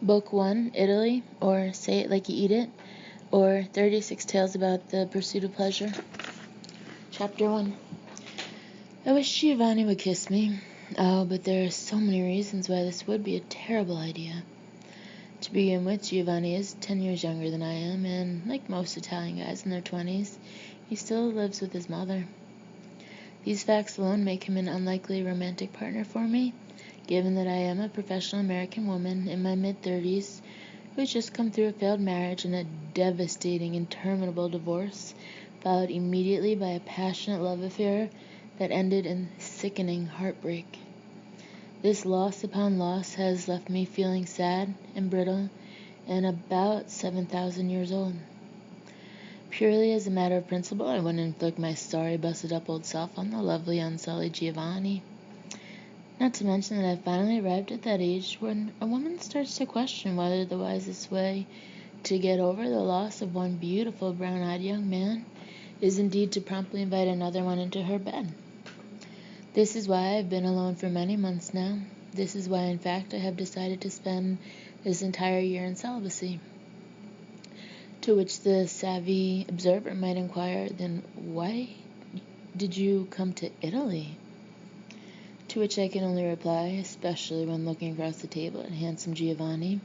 Book 1, Italy, or Say It Like You Eat It, or 36 Tales About the Pursuit of Pleasure. Chapter 1. I wish Giovanni would kiss me. Oh, but there are so many reasons why this would be a terrible idea. To begin with, Giovanni is 10 years younger than I am, and like most Italian guys in their 20s, he still lives with his mother. These facts alone make him an unlikely romantic partner for me, given that I am a professional American woman in my mid-30s who has just come through a failed marriage and a devastating, interminable divorce, followed immediately by a passionate love affair that ended in sickening heartbreak. This loss upon loss has left me feeling sad and brittle and about 7,000 years old. Purely as a matter of principle, I wouldn't inflict my sorry, busted-up old self on the lovely, unsullied Giovanni. Not to mention that I've finally arrived at that age when a woman starts to question whether the wisest way to get over the loss of one beautiful, brown-eyed young man is indeed to promptly invite another one into her bed. This is why I've been alone for many months now. This is why, in fact, I have decided to spend this entire year in celibacy. To which the savvy observer might inquire, then why did you come to Italy? To which I can only reply, especially when looking across the table at handsome Giovanni,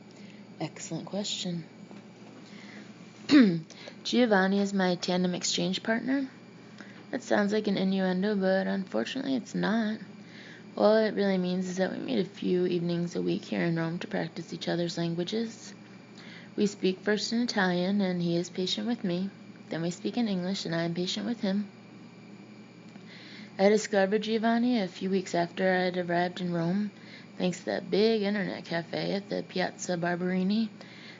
excellent question. Giovanni is my tandem exchange partner? That sounds like an innuendo, but unfortunately it's not. All it really means is that we meet a few evenings a week here in Rome to practice each other's languages. We speak first in Italian, and he is patient with me. Then we speak in English, and I am patient with him. I discovered Giovanni a few weeks after I had arrived in Rome, thanks to that big internet cafe at the Piazza Barberini,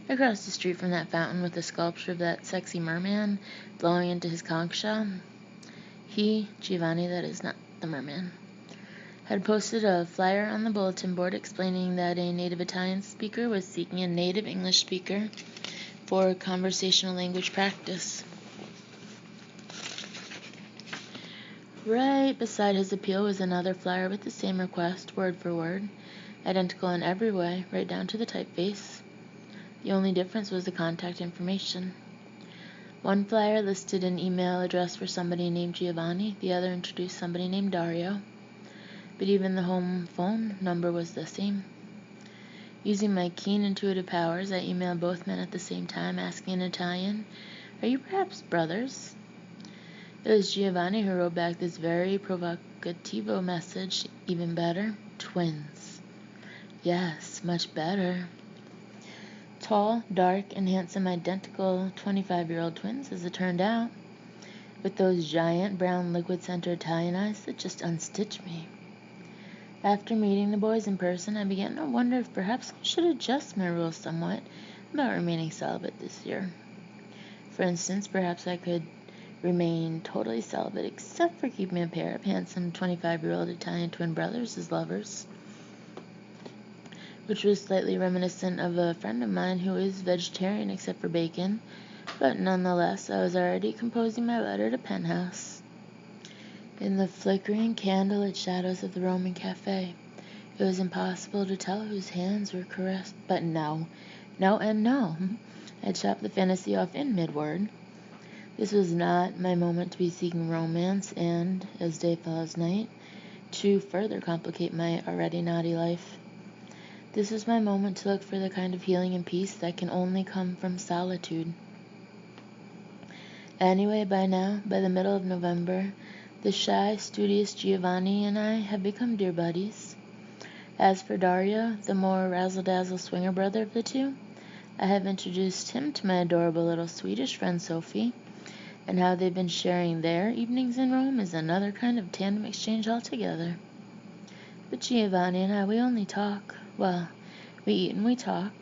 across the street from that fountain with the sculpture of that sexy merman blowing into his conch shell. He, Giovanni, that is not the merman, had posted a flyer on the bulletin board explaining that a native Italian speaker was seeking a native English speaker for conversational language practice. Right beside his appeal was another flyer with the same request, word for word, identical in every way, right down to the typeface. The only difference was the contact information. One flyer listed an email address for somebody named Giovanni, the other introduced somebody named Dario. But even the home phone number was the same. Using my keen intuitive powers, I emailed both men at the same time, asking in Italian, "Are you perhaps brothers?" It was Giovanni who wrote back this very provocativo message, even better, twins. Yes, much better. Tall, dark, and handsome, identical 25-year-old twins, as it turned out, with those giant brown liquid-centered Italian eyes that just unstitched me. After meeting the boys in person, I began to wonder if perhaps I should adjust my rules somewhat about remaining celibate this year. For instance, perhaps I could remain totally celibate except for keeping a pair of handsome 25-year-old Italian twin brothers as lovers, which was slightly reminiscent of a friend of mine who is vegetarian except for bacon, but nonetheless I was already composing my letter to Penthouse. In the flickering candlelit shadows of the Roman cafe, it was impossible to tell whose hands were caressed. But no. I chopped the fantasy off in mid-word. This was not my moment to be seeking romance and, as day follows night, to further complicate my already naughty life. This was my moment to look for the kind of healing and peace that can only come from solitude. Anyway, by now, by the middle of November, the shy, studious Giovanni and I have become dear buddies. As for Dario, the more razzle-dazzle swinger brother of the two, I have introduced him to my adorable little Swedish friend Sophie, and how they've been sharing their evenings in Rome is another kind of tandem exchange altogether. But Giovanni and I, we only talk. Well, we eat and we talk.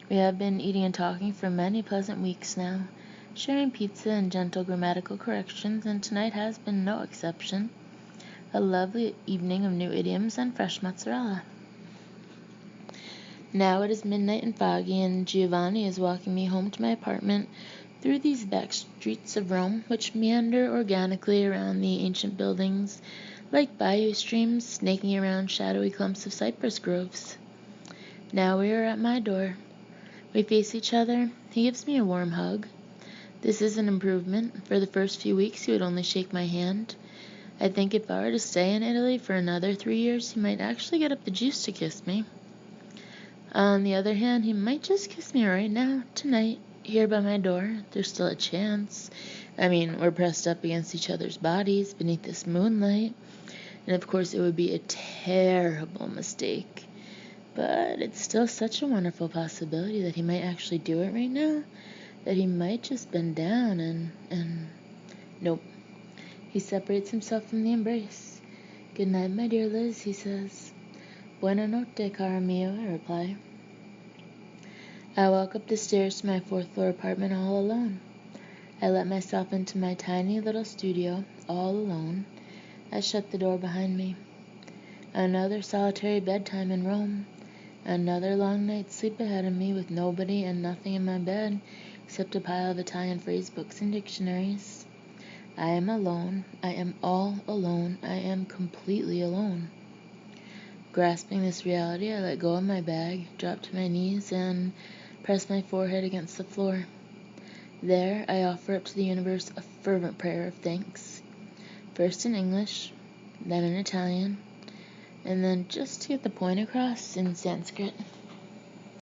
We have been eating and talking for many pleasant weeks now, sharing pizza and gentle grammatical corrections, and tonight has been no exception. A lovely evening of new idioms and fresh mozzarella. Now it is midnight and foggy, and Giovanni is walking me home to my apartment through these back streets of Rome, which meander organically around the ancient buildings, like bayou streams snaking around shadowy clumps of cypress groves. Now we are at my door. We face each other. He gives me a warm hug. This is an improvement. For the first few weeks, he would only shake my hand. I think if I were to stay in Italy for another 3 years, he might actually get up the juice to kiss me. On the other hand, he might just kiss me right now, tonight, here by my door. There's still a chance. I mean, we're pressed up against each other's bodies beneath this moonlight. And of course, it would be a terrible mistake. But it's still such a wonderful possibility that he might actually do it right now. That he might just bend down and... Nope. He separates himself from the embrace. Good night, my dear Liz, he says. Buona notte, cara mio, I reply. I walk up the stairs to my 4th floor apartment all alone. I let myself into my tiny little studio, all alone. I shut the door behind me. Another solitary bedtime in Rome. Another long night's sleep ahead of me with nobody and nothing in my bed except a pile of Italian phrase books and dictionaries. I am alone. I am all alone. I am completely alone. Grasping this reality, I let go of my bag, drop to my knees, and press my forehead against the floor. There, I offer up to the universe a fervent prayer of thanks. First in English, then in Italian, and then, just to get the point across, in Sanskrit.